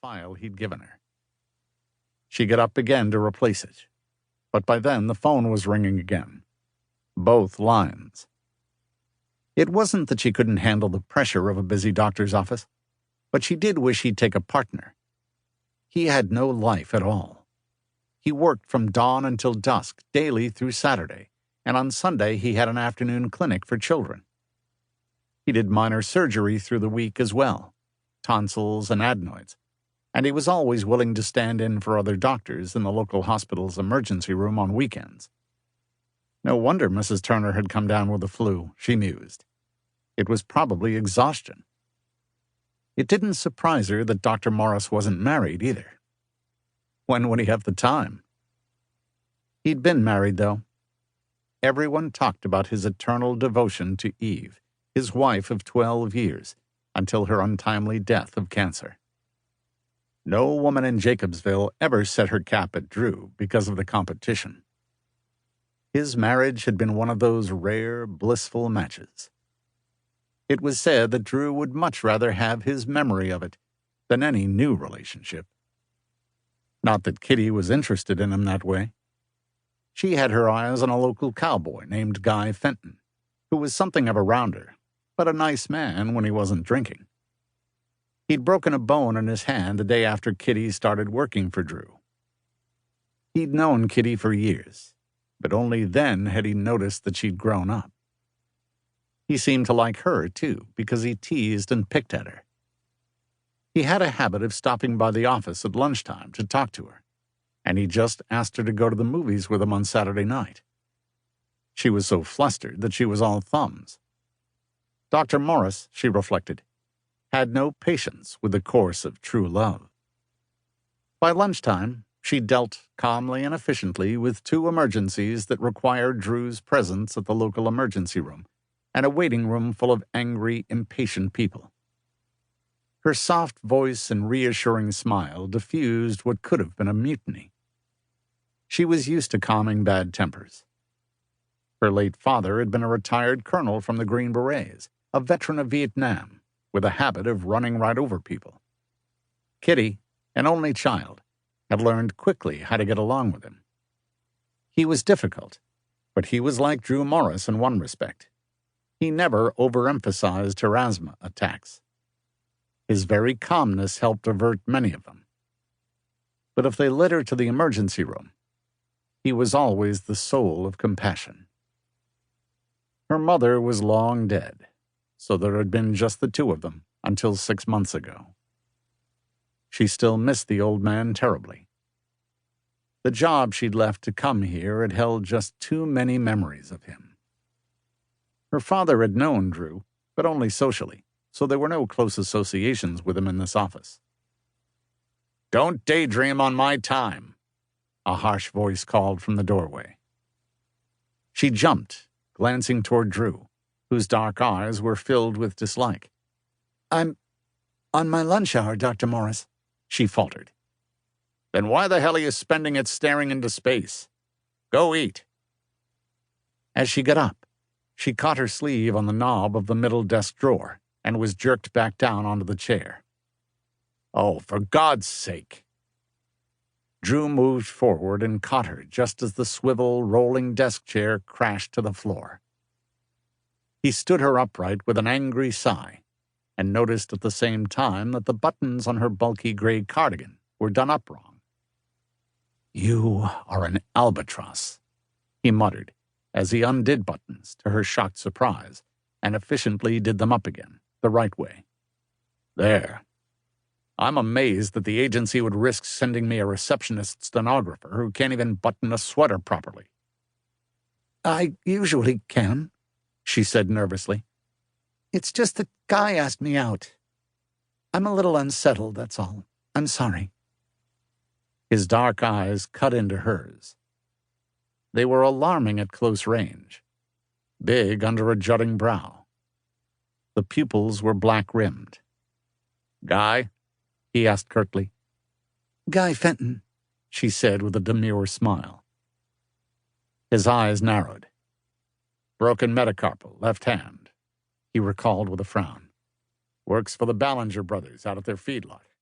file he'd given her. She got up again to replace it, but by then the phone was ringing again. Both lines. It wasn't that she couldn't handle the pressure of a busy doctor's office, but she did wish he'd take a partner. He had no life at all. He worked from dawn until dusk, daily through Saturday, and on Sunday he had an afternoon clinic for children. He did minor surgery through the week as well, tonsils and adenoids, and he was always willing to stand in for other doctors in the local hospital's emergency room on weekends. No wonder Mrs. Turner had come down with the flu, she mused. It was probably exhaustion. It didn't surprise her that Dr. Morris wasn't married either. When would he have the time? He'd been married, though. Everyone talked about his eternal devotion to Eve, his wife of 12 years, until her untimely death of cancer. No woman in Jacobsville ever set her cap at Drew because of the competition. His marriage had been one of those rare, blissful matches. It was said that Drew would much rather have his memory of it than any new relationship. Not that Kitty was interested in him that way. She had her eyes on a local cowboy named Guy Fenton, who was something of a rounder, but a nice man when he wasn't drinking. He'd broken a bone in his hand the day after Kitty started working for Drew. He'd known Kitty for years, but only then had he noticed that she'd grown up. He seemed to like her, too, because he teased and picked at her. He had a habit of stopping by the office at lunchtime to talk to her, and he just asked her to go to the movies with him on Saturday night. She was so flustered that she was all thumbs. Dr. Morris, she reflected, had no patience with the course of true love. By lunchtime, she dealt calmly and efficiently with 2 emergencies that required Drew's presence at the local emergency room and a waiting room full of angry, impatient people. Her soft voice and reassuring smile diffused what could have been a mutiny. She was used to calming bad tempers. Her late father had been a retired colonel from the Green Berets, a veteran of Vietnam, with a habit of running right over people. Kitty, an only child, had learned quickly how to get along with him. He was difficult, but he was like Drew Morris in one respect. He never overemphasized her asthma attacks. His very calmness helped avert many of them. But if they led her to the emergency room, he was always the soul of compassion. Her mother was long dead, so there had been just the 2 of them until 6 months ago. She still missed the old man terribly. The job she'd left to come here had held just too many memories of him. Her father had known Drew, but only socially, so there were no close associations with him in this office. "Don't daydream on my time," a harsh voice called from the doorway. She jumped, glancing toward Drew, whose dark eyes were filled with dislike. "I'm on my lunch hour, Dr. Morris," she faltered. "Then why the hell are you spending it staring into space? Go eat." As she got up, she caught her sleeve on the knob of the middle desk drawer and was jerked back down onto the chair. "Oh, for God's sake!" Drew moved forward and caught her just as the swivel, rolling desk chair crashed to the floor. He stood her upright with an angry sigh and noticed at the same time that the buttons on her bulky gray cardigan were done up wrong. "You are an albatross," he muttered as he undid buttons to her shocked surprise and efficiently did them up again, the right way. "There. I'm amazed that the agency would risk sending me a receptionist stenographer who can't even button a sweater properly." "I usually can," she said nervously. "It's just that Guy asked me out. I'm a little unsettled, that's all. I'm sorry." His dark eyes cut into hers. They were alarming at close range, big under a jutting brow. The pupils were black-rimmed. "Guy?" he asked curtly. "Guy Fenton," she said with a demure smile. His eyes narrowed. "Broken metacarpal, left hand," he recalled with a frown. "Works for the Ballinger brothers out at their feedlot."